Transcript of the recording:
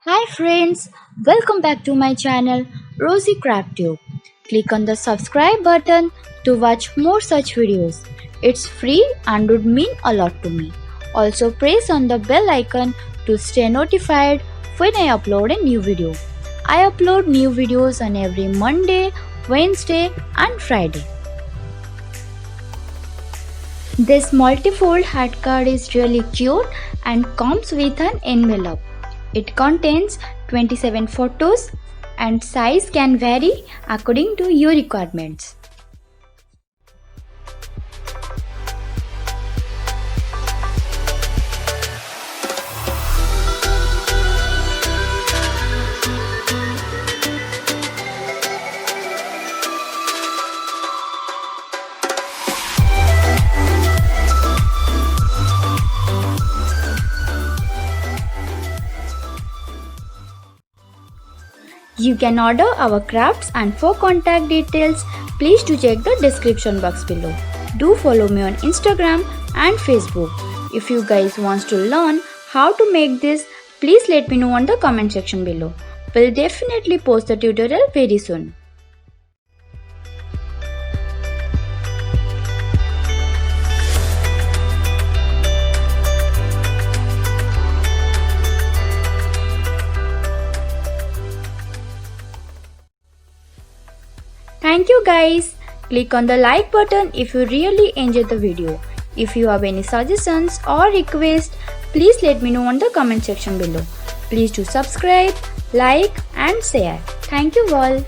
Hi friends, welcome back to my channel Rosy Craft Tube. Click on the subscribe button to watch more such videos. It's free and would mean a lot to me. Also press on the bell icon to stay notified when I upload a new video. I upload new videos on every Monday, Wednesday and Friday. This multi-fold heart card is really cute and comes with an envelope. It contains 27 photos and size can vary according to your requirements. You can order our crafts, and for contact details, please do check the description box below. Do follow me on Instagram and Facebook. If you guys want to learn how to make this, please let me know on the comment section below. We'll definitely post the tutorial very soon. Thank you guys. Click on the like button if you really enjoyed the video. If you have any suggestions or requests, please let me know on the comment section below. Please do subscribe, like and share. Thank you all.